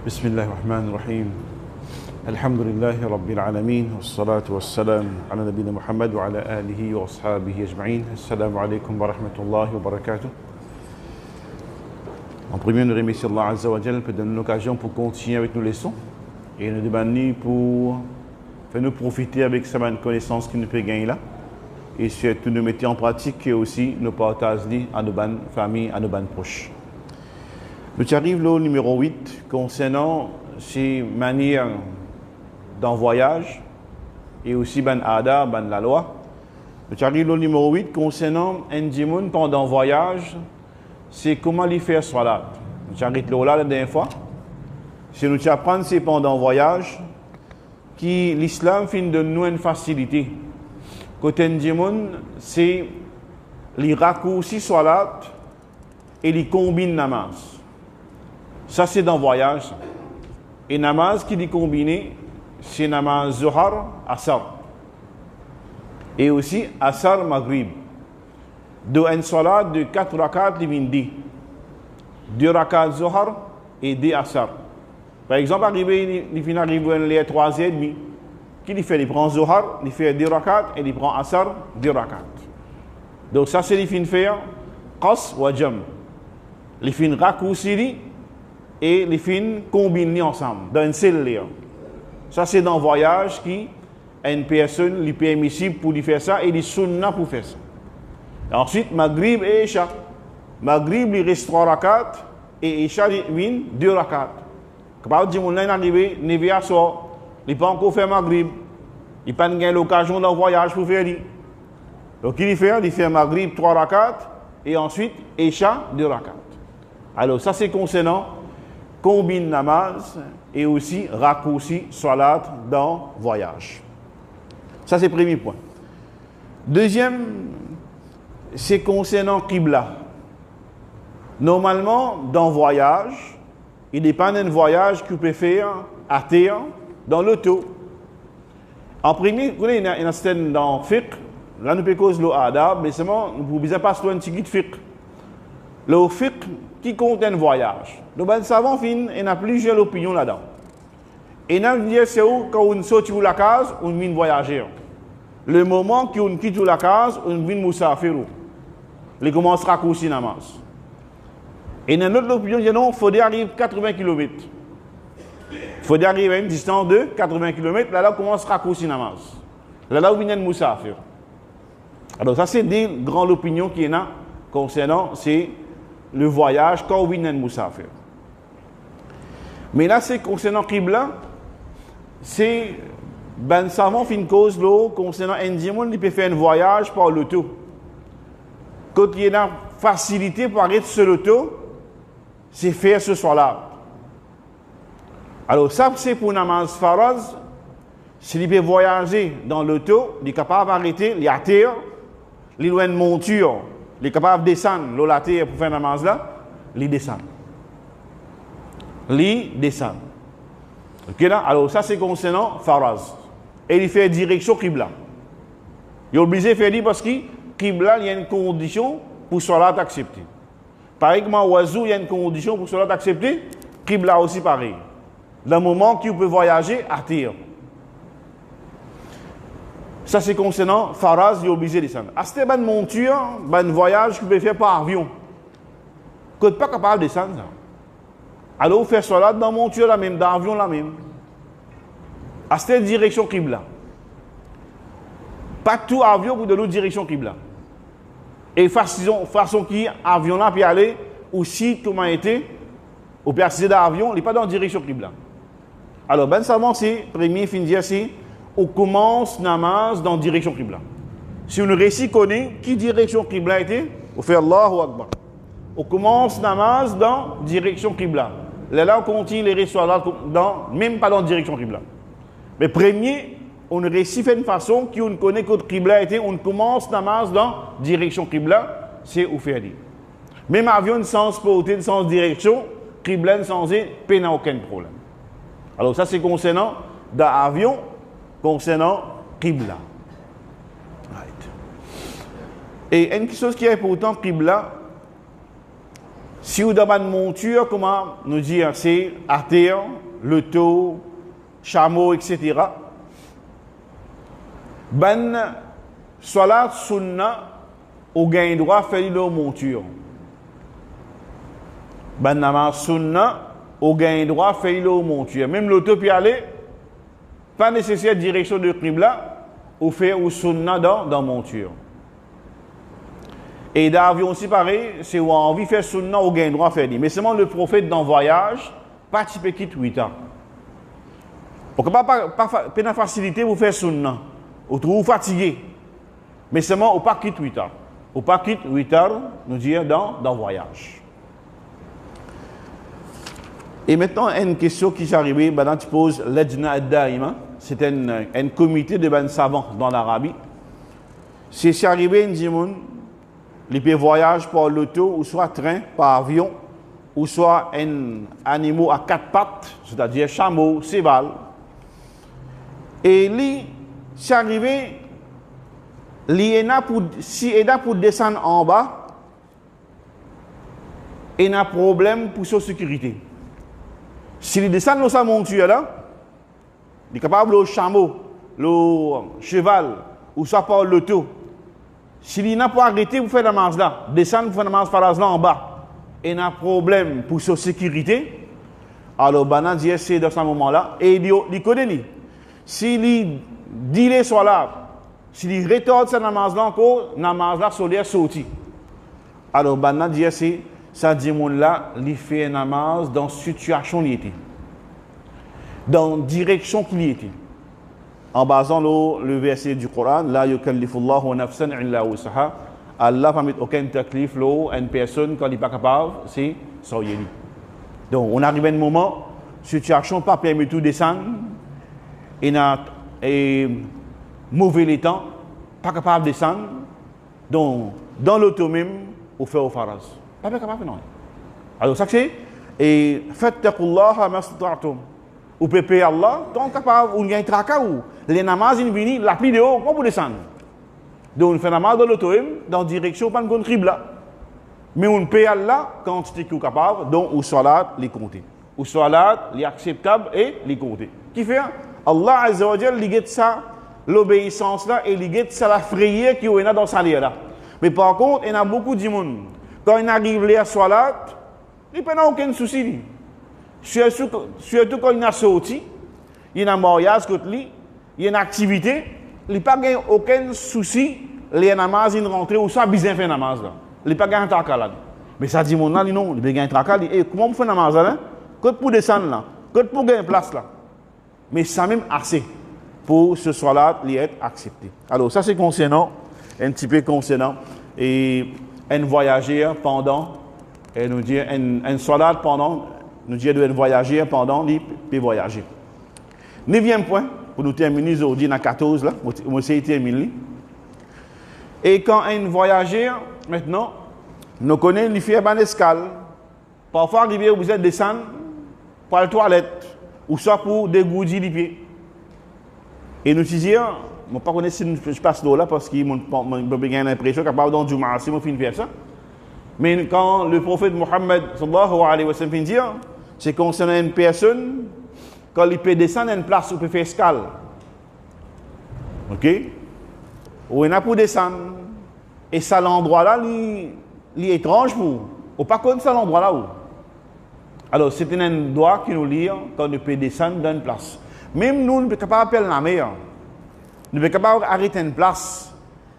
بسم الله الرحمن الرحيم الحمد لله رب العالمين والصلاة والسلام على نبينا محمد وعلى آله وأصحابه أجمعين السلام عليكم ورحمة الله وبركاته. En premier, nous remercions Allah Azza wa Jal pour donner l'occasion pour continuer avec nos leçons et nous demander pour faire nous profiter avec sa connaissance qui nous peut gagner là et surtout nous mettre en pratique et aussi nous partager à nos bonnes familles, à nos bonnes proches. Nous arrivons au numéro 8 concernant ces manières d'un voyage et aussi ban ada, ban la loi. Nous arrivons au numéro 8 concernant un djimoun pendant le voyage, c'est comment lui faire salat. Nous arrivons là la dernière fois. Si nous apprenons c'est pendant le voyage, qui l'islam fait de nous une facilité. Côté un djimoun, c'est les raccourcis salat et les combine namaz. Ça, c'est dans le voyage. Et namaz qui dit combiné, c'est namaz zuhar, asar. Et aussi asar, maghrib. De un salat de 4 rakats, il vient dit. 2 rakats zuhar et 2 asar. Par exemple, il finit arriver les 3h30. Qui il fait? Il prend zuhar, il fait 2 rakats et il prend asar, 2 rakats. Donc ça, c'est il finit faire qas wa jam. Il finit raccourci et les films combinés ensemble dans une seule ligne. Ça, c'est dans le voyage qui une personne lui permissible pour lui faire ça et les sunna pour faire ça. Et ensuite, Maghrib et Isha. Maghrib, il reste 3 rakats et Isha, il vient 2 rakats. Quand il dit que est arrivé, il vient à soi, il n'a pas encore fait Maghrib. Il n'a pas eu l'occasion dans le voyage pour faire lui. Donc, il fait Maghrib 3 rakats et ensuite Isha 2 rakats. Alors, ça, c'est concernant combine namaz et aussi raccourci salat dans voyage. Ça, c'est le premier point. Deuxième, c'est concernant Qibla. Normalement, dans voyage, il dépend d'un voyage que vous pouvez faire à terre, dans l'auto. En premier, vous voyez, il y a une scène dans fiqh, là nous pouvons causer le adab, mais seulement, vous ne pouvez pas se loin de fiqh. Le fiqh qui compte un voyage. Donc, les savants fin, il y a plusieurs opinions là-dedans. Et nous disons c'est où quand on sort de la case, on vient voyager. Le moment qu'on quitte la case, on vient moussafir. Il commence à raccourcir namaz. Et dans notre opinion, il faut arriver à 80 km. Il faut arriver à une distance de 80 km, là, on commence à raccourcir namaz. Là, on vient moussafir. Alors, ça, c'est des grandes opinions qu'il y a concernant le voyage quand on vient moussafir. Mais là, c'est concernant Qibla, c'est ben savant fin cause là concernant un djimoun qui peut faire un voyage par l'auto. Quand il y a une facilité pour arrêter sur l'auto, c'est faire ce soir-là. Alors ça, c'est pour namaz faraz. S'il peut voyager dans l'auto, il est capable d'arrêter, il est à terre, il a une monture, il est capable de descendre la terre pour faire namaz là, il descend. Ok là? Alors ça c'est concernant faraz. Et il fait direction Qibla. Il est obligé de faire dit parce que Qibla, il y a une condition pour salat accepté. Par exemple, Wazou, il y a une condition pour salat accepté. Qibla aussi pareil. Le moment qu'il peut voyager à terre. Ça c'est concernant faraz, il est obligé de descendre. C'était une monture, un voyage qu'il peut faire par avion. Vous n'êtes pas capable de descendre. Alors, vous faites salat dans monture la même, dans l'avion la même. À cette direction Qibla. Pas tout avion pour de l'autre direction Qibla. Et façon qui avion là peut aller, ou si tout m'a été, ou peut accéder à l'avion, il n'est pas dans la direction Qibla. Alors, ben savant, c'est, premier fin dire, c'est, on commence namaz dans la direction Qibla. Si on réussit connaît qui direction Qibla était, on fait Allahu Akbar. On commence namaz dans la direction Qibla. Là, on continue les restaurants même pas dans la direction Qibla. Mais premier, on réussit de une façon qu'on connaît que Qibla était, on commence namaz dans la direction Qibla, c'est où faire dire. Même avion sans porter, sans direction, Qibla sans il n'y a aucun problème. Alors ça c'est concernant l'avion, concernant Qibla. Right. Et une chose qui est importante, Qibla, Si vous avez une monture, comment nous dire, c'est artère, l'auto, chameau, etc. Ben, salat sunna, au gain droit, fait le monture. Ben, namaz sunna, au gain droit, fait le monture. Même l'auto peut aller, pas nécessaire direction de qibla, ou faire ou sunna dans monture. Et d'avion aussi pareil, c'est où envie de faire sunna au gain droit faire. Mais seulement le prophète dans le voyage, pas type quitte 8 ans. Pour que pas de facilité pour faire sunna. Ou trop fatigué. Mais seulement ou pas quitte 8 ans. Ou pas quitte 8 heures, nous dire dans le voyage. Et maintenant, une question qui est arrivée, maintenant tu poses l'Ajna ad-Daima. C'est un comité de ben savants dans l'Arabie. C'est arrivé, une dimoun, les pays voyagent par l'auto, ou soit train, par avion, ou soit un animal à 4 pattes, c'est-à-dire chameau, cheval. Et lui, c'est arrivé, si il a pour descendre en bas, il a un problème pour sa sécurité. Si il descend dans sa monture là, il est capable le chameau, le cheval, ou soit par l'auto. S'il n'a pas arrêté pour faire la marche là, descendre pour faire la marche par là en bas, et il a un problème pour sa sécurité, alors Bana dit c'est dans ce moment-là, et il connaît. S'il dit les soit là, s'il retarde cette namaz là encore, namaz là solaire sorti. Alors Bana dit c'est ça dit mon là, il fait un namaz dans situation qu'il était, dans direction qu'il était. En basant le verset du Coran, la yukallifullahu nafsan illa wusaha, Allah ne permet aucun taklif à une personne quand il n'est pas capable, c'est ça y est. Donc on arrive à un moment, situation pas permet tout descendre, et mauvais les temps, pas capable de descendre, donc dans l'auto même, on fait au faraz. Pas capable non. Alors ça c'est et fattaqullaha mastata'tum. Ou pépé Allah, donc capable ou gagne traka ou les namaz in vini la pli de haut pour descendre. Donc on fait namaz dans l'auto dans direction pas une qibla. Mais on paye Allah quand tu es capable donc ou salat les compter. Ou salat les acceptable et les compter. Qui fait Allah Azza wa Jalla ligue ça l'obéissance là et ligue ça la frayeur qui est dans sa là. Mais par contre, il y a beaucoup de monde quand il arrive à la salat, il n'y a aucun souci. Surtout quand il a sorti, il y a un mariage, il y a une activité, il n'y a pas aucun souci, les namaz in rentré ou soit bien fait namaz là. Il n'y a pas un tracas là. Mais ça dit mon là, non, il y a un tracas, et comment on fait namaz là? Quand pour descendre là, quand pour gagner place là. Mais ça même assez pour ce soir là, il être accepté. Alors ça c'est concernant, un petit peu concernant, et un voyageur pendant, et nous dire un soir pendant, nous dire de voyager pendant les voyager. 9e point, pour nous terminer aujourd'hui dans 14, là, on essaie de terminer. Et quand un voyageur, maintenant, nous connaissons, il fait une escale. Parfois, arriver, vous êtes descendre pour la toilette, ou soit pour dégourdir les pieds. Et nous disons, je ne sais pas si je passe là parce qu'il m'a l'impression qu'à part dans du marché, je finis faire ça. Mais quand le prophète Mohammed sallallahu alayhi wa sallam dit, c'est concernant une personne, quand il peut descendre à une place où il peut faire escale. Ok? Ou il n'a pas descendre. Et ça, l'endroit là, il est étrange pour vous. Ou pas comme ça, l'endroit là où. Alors, c'est un endroit qui nous lit quand il peut descendre dans une place. Même nous, nous ne pouvons pas appeler la mer. Nous ne pouvons pas arrêter une place.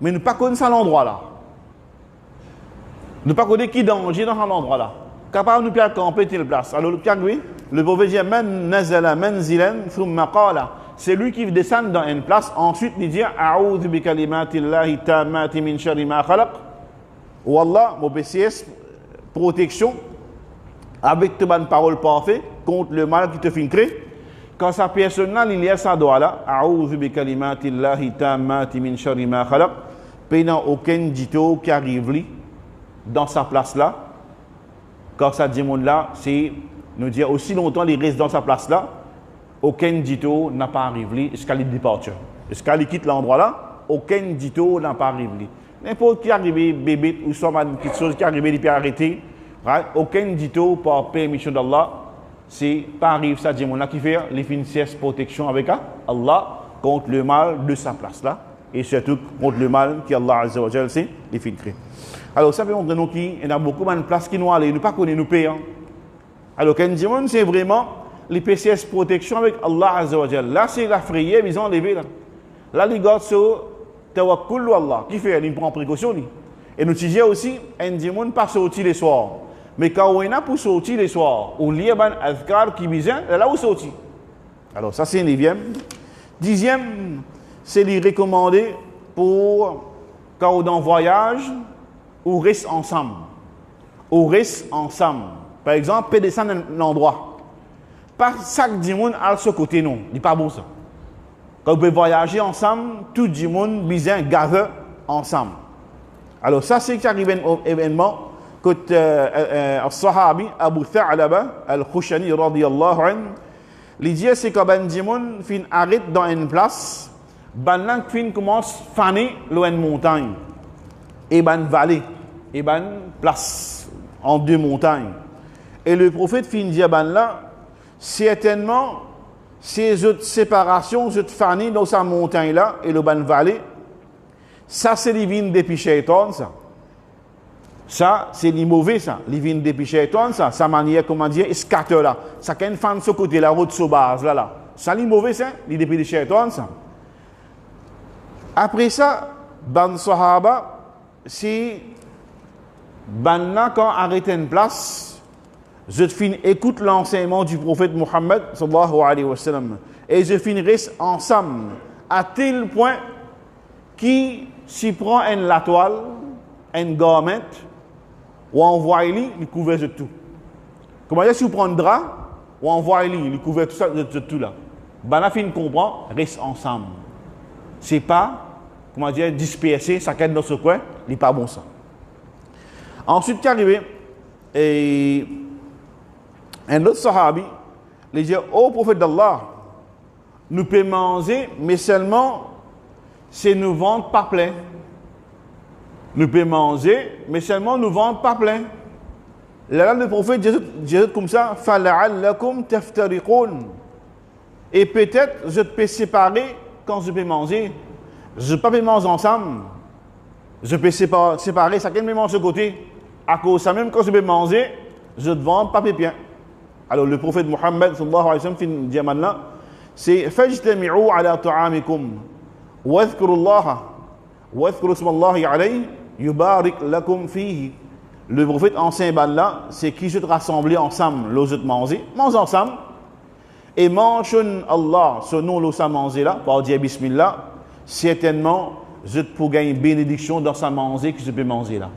Mais nous ne pouvons pas connaître ça, l'endroit là. Nous ne pouvons pas connaître qui danger dans l'endroit là. Capable de nous camper telle place. Alors, le prophète dit, Man nazala manzilan thumma qala. C'est lui qui descend dans une place, ensuite il dit A'udhu bi kalimatillahi tammati min sharri ma khalaq. Wallah, mon PCS, protection, avec toute bonne parole parfaite, contre le mal qui te fait créer. Quand sa personne là, il y a sa doigt là, A'udhu bi kalimatillahi tammati min sharri ma khalaq. Pénant aucun dito qui arrive lui, dans sa place là. Quand ça dit monde là, c'est nous dire aussi longtemps il reste dans sa place là. Aucun dito n'a pas arrivé jusqu'à la départure. Jusqu'à qu'il quitte l'endroit là, aucun dito n'a pas arrivé. N'importe qui arrive, bébé, ou soit une petite chose qui arrive, il peut arrêter Right? Aucun dito par permission d'Allah, c'est pas arrive ça, dit là qui fait les finicières protection avec Allah contre le mal de sa place là, et surtout contre le mal qui Allah Azza wa Jal c'est les filtré. Alors ça fait montrer nous qu'il y a beaucoup de places qui nous allent, nous pas connaître nous payer. Alors quand dit c'est vraiment les PCS protection avec Allah Azza wa Jal. Là c'est la frayeur ils ont enlevé là. Là les gars sur tawakkul Allah qui fait il prend précaution. Et nous disons aussi un dimanche pas sortir les soirs. Mais quand on a pour sortir les soirs, on lit un azkar qui vient là où sortir. Alors ça c'est 9e. 10e, c'est les recommander pour quand on est en voyage ou reste ensemble. Ou reste ensemble. Par exemple, peut descendre un endroit. Pas chaque dimanche à ce côté non, n'est pas bon ça. Quand vous pouvez voyager ensemble, tout le monde besoin gather ensemble. Alors ça c'est qui arrive un événement. كنت الصحابي أبو ثعلبة الخشني رضي الله عنه l'idée c'est que ben dimon fin arrête dans une place ben là fin commence faner loin de montagne et ben vallée et ben place en deux montagnes et le prophète fin dit ben là certainement ces autres séparations ces autres faner dans sa montagne là et le ben vallée ça c'est les vignes depuis Shaitan ça, c'est les mauvais, ça. Les vignes depuis Shaitan, ça. Sa manière, comment dire, scatter là. Ça, quand une femme sur côté, la route sur base, là. Ça, les mauvais, ça. Les depuis Shaitan, ça. Après ça, ban Sahaba, c'est ban là, quand arrête une place, je écoute l'enseignement du prophète Muhammad, sallallahu alayhi wa sallam. Et je reste ensemble, à tel point qui s'y prend une la toile, une garment, ou envoie-lui, il couvert de tout. Comment dire, si vous prenez un drap, ou envoie-lui, il couvert tout ça de tout là. Ben la fin comprend, reste ensemble. C'est pas, comment dire, disperser, chacun dans ce coin, il n'est pas bon ça. Ensuite, qu'arrive, et un autre sahabi, il dit, ô prophète d'Allah, nous pouvons manger, mais seulement, c'est nous vendre pas plein. Nous pouvons manger, mais seulement nous vendre pas plein. Là, le prophète dit comme ça, فَلَعَلَّكُمْ تَفْتَرِقُونَ. Et peut-être, je peux séparer quand je peux manger. Je ne peux pas manger ensemble. Je peux séparer, chacun me mange de ce côté. À cause de ça, même quand je peux manger, je ne vends pas bien. Alors, le prophète Muhammad, sallallahu alayhi wa sallam, dit maintenant, c'est فَاجْتَمِعُوا عَلَى طَعَامِكُمْ وَاذْكُرُوا اللَّهَ وَاذْكُرُوا اسْمَ اللَّهِ عَلَيْهِ yubarik lakum fihi. Le prophète ancien là, c'est qui se rassembler ensemble, l'os de manger, mange ensemble et mange Allah, ce nom l'os à manger là, par dire bismillah, certainement je pour gagner une bénédiction dans sa manger que je peux manger là.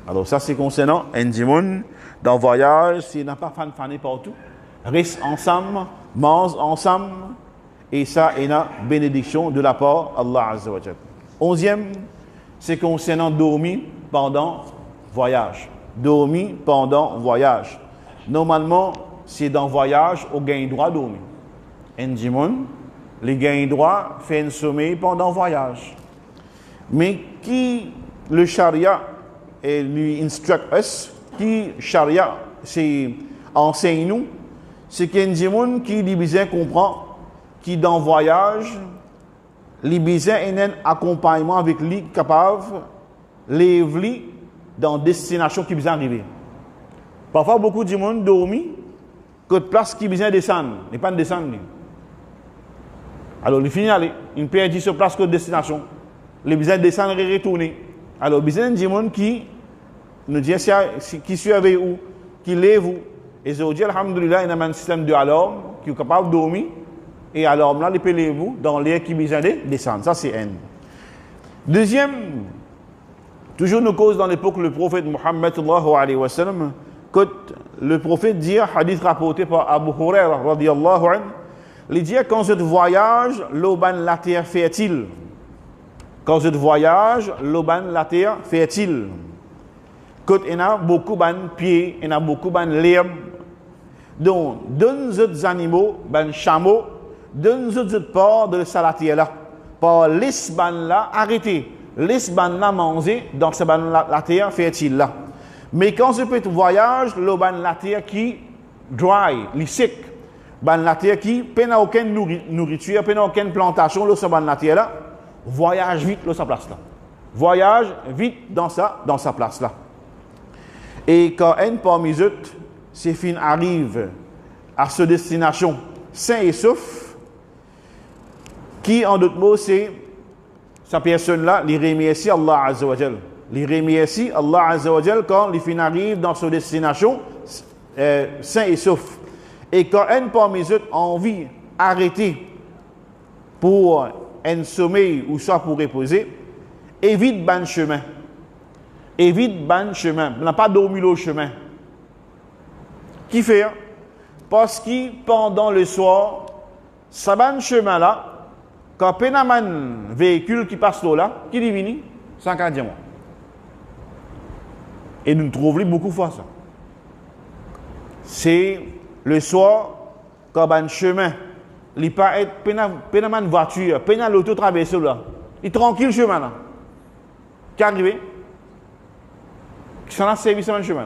Alors ça c'est concernant un dimoun dans voyage, s'il n'a pas fané partout, reste ensemble, mange ensemble et ça est une bénédiction de la part d'Allah Azza wa Jal. 11e, c'est concernant dormir pendant voyage. Dormir pendant voyage. Normalement, c'est dans voyage, on gagne droit à dormir. Un dimanche, les gagnent droit fait un sommeil pendant voyage. Mais qui le charia et lui instruct us, qui charia c'est enseigne nous, c'est qu'un dimanche qui dit bien comprend, qui dans voyage les besoins et un accompagnement avec lui capable de dans destination qui besoin arriver. Parfois beaucoup de monde dormi que place qui besoin descendre, n'est pas descendre. Alors il finit aller, il perd sur place que destination. Les besoins descendre et retourner. Alors besoin de monde qui nous dit qui suit avec vous, qui lève vous et je dis alhamdulillah il y a un système de alarme qui est capable de dormir. Et alors, là, les pelez-vous dans l'air qui besoin de descendre. Ça, c'est un. Deuxième, toujours nous cause dans l'époque le prophète Muhammad sallallahu alayhi wa sallam, que le prophète dit, hadith rapporté par Abu Hurairah radiyallahu anhu, il dit quand je voyage, l'auban la terre fertile. Quand je voyage, l'auban la terre fertile. Quand il y a beaucoup de pieds, il y a beaucoup de l'herbe. Donc, deux autres animaux, ben chameaux, deux autres parts de la terre là. Par l'isban là, arrêtez. L'isban là manger dans la terre fertile là. Mais quand ce petit voyage, la terre qui dry, li sec, la terre qui n'a aucune nourriture, n'a aucune plantation, la terre là, voyage vite dans sa place là. Voyage vite dans sa place là. Et quand un parmi eux, ces fins arrive à sa destination sain et sauf, qui en d'autres mots, c'est sa personne-là, il remercie Allah Azza wa Jal. Il remercie Allah Azza wa Jal quand les fins arrivent dans sa destination sain et sauf. Et quand un parmi eux a envie d'arrêter pour un sommeil ou soit pour reposer, évite ban chemin. Évite ban chemin. On n'a pas dormi le chemin. Qui fait? Parce que pendant le soir, ça ban chemin là, quand penaman véhicule qui passe là, qui dit vini? 140 diamants. Et nous trouvons beaucoup de fois ça. C'est le soir, quand ban chemin, il n'est pas être penaman voiture, penaman l'auto traversé là. Il est tranquille le chemin là. Qui arrive? Qui s'en a servi sur le chemin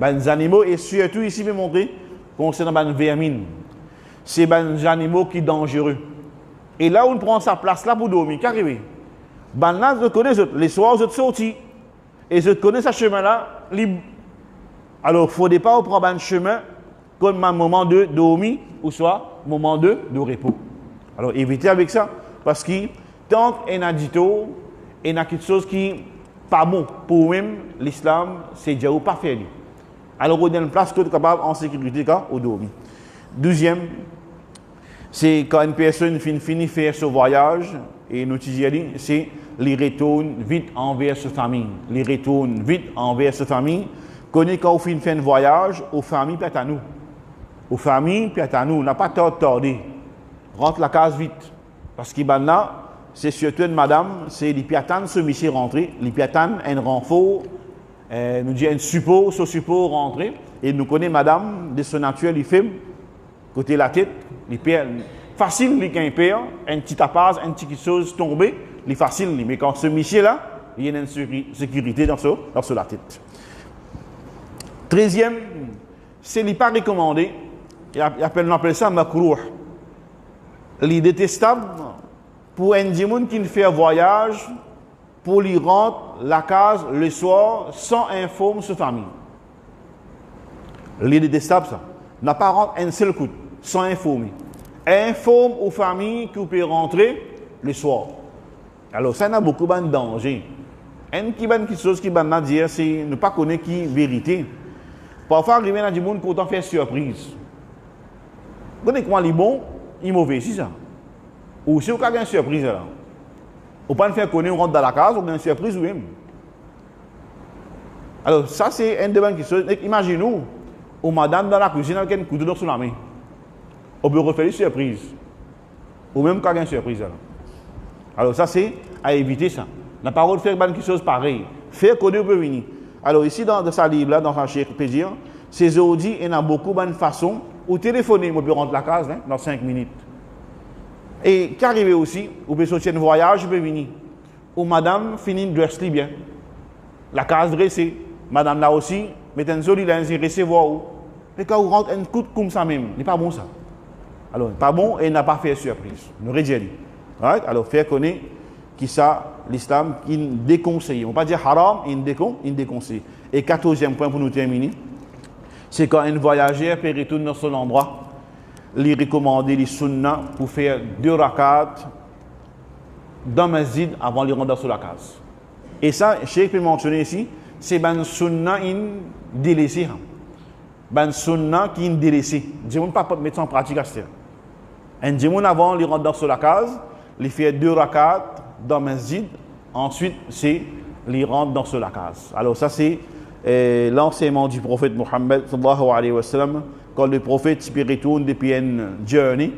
là. Les animaux, et surtout ici, je vais montrer, concernant les vermines. C'est les animaux qui sont dangereux. Et là où on prend sa place là pour dormir, qui arrive? Là, je connais les soirs, je sortis. Et je connais ce chemin là, libre. Alors, il ne faut pas prendre un chemin comme un moment de dormir ou soit un moment de repos. Alors, évitez avec ça. Parce que tant qu'on a dit tout, il y a quelque chose qui n'est pas bon pour même l'islam, c'est déjà pas faire. Alors, on a une place que tu es capable en sécurité quand on dormit. Deuxième, c'est quand une personne finit de faire ce voyage, et nous disons, c'est les retourne vite envers sa famille. Les retourne vite envers sa famille. Quand on fait un voyage, aux familles peut-être à nous. Aux familles peut-être à nous. On n'a pas tordé. Rentre la case vite. Parce que là, c'est surtout une madame, c'est les piatanes, ce monsieur rentré. Les piatanes, un renfort, nous dit un support, ce support rentré. Et nous connaissons madame, de son nature, il fait, côté la tête, les pères, facile, les qu'un père, un petit tapage, un petit chose tombé, les facile. Mais quand ce monsieur-là, il y a une sécurité dans la tête. 13e, c'est n'est pas recommandé. On appelle ça makrouh. Les détestables pour un djimoun qui fait un voyage pour lui rendre la case le soir sans informer sa famille. Les détestables, ça. N'a pas rentré un seul coup sans informer. Informe aux familles qui peuvent rentrer le soir. Alors, ça n'a beaucoup de danger. Une chose qui va dire, c'est ne pas connaître qui est vérité. Parfois, il y a des gens qui ont fait surprise. Vous connaissez comment il est bon, il est mauvais, c'est ça. Ou si vous avez une surprise là. Ou pas faire connaître, on rentre dans la case, on a une surprise ou même. Alors, ça, c'est une demande qui se. Imaginez-nous, ou madame dans la cuisine avec un couteau sur la main. On peut refaire une surprise. Ou même quand il y a une surprise là. Alors, ça, c'est à éviter ça. La parole fait quelque chose pareil. Faire connaître, on peut venir. Alors, ici, dans sa livre, là, dans sa chère pédir, ces audits, il y a beaucoup de façons. Ou téléphoner, on peut rentrer la case hein, dans 5 minutes. Et qui arrive aussi, vous pouvez sortir un voyage, vous pouvez venir. Ou madame finit de dresser bien. La case dressée. Madame là aussi, mettez un joli linge, recevoir où. Mais quand vous rentrez un coup de comme ça même, ce n'est pas bon ça. Alors, pas bon et n'a pas fait surprise. Nous rédigez. Right? Alors, faire connaître qui ça, l'islam, il déconseille. On ne va pas dire haram, il déconseille. Et 14e point pour nous terminer, c'est quand un voyageur peut retourner dans son endroit, lui recommander les sunnah pour faire 2 rakats dans le masjid avant de rentrer sur la case. Et ça, je peux mentionner ici, c'est un sunnah délaissé. Un sunnah qui est délaissé. Je ne vais pas mettre ça en pratique à ce temps. Un djimoun avant, il rentre sur la case, il fait 2 rakats dans le masjid, ensuite, c'est il rentre dans la case. Alors ça, c'est l'enseignement du prophète Mohammed sallallahu alayhi wa sallam. Quand le prophète se retourne depuis une journée,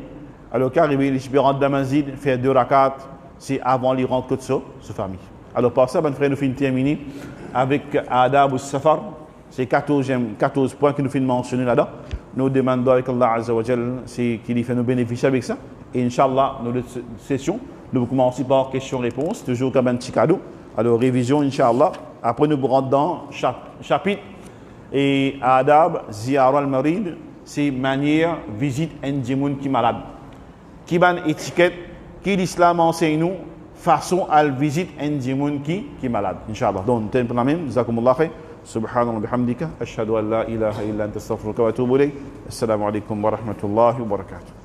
alors qu'arrivé, il rentre dans le masjid, fait 2 rakats, c'est avant qu'il rentre que sa famille. Alors par ça, ben frère, nous finissons terminer avec Adab al-Safar. C'est 14 points que nous finissons mentionner là-dedans. Nous demandons avec Allah Azza wa Jal qu'il fait nous bénéficier avec ça. Et Inch'Allah, nos sessions, nous commençons par questions-réponses, toujours comme un petit cadeau. Alors, révision, Inch'Allah. Après, nous rentrons dans chapitre et Adab, Ziyara al-Marid, c'est manière, visite, un djimoun qui est malade. Qui ban étiquette, qui l'islam enseigne nous, façon à visite un djimoun qui est malade. Inch'Allah. Donc, t'es pour la même, Jazakumullah khair. Subhanallah bihamdika, ashhadu an la ilaha illa anta astaghfiruka wa atubu ilayk. Assalamu alaikum wa rahmatullahi wa barakatuh.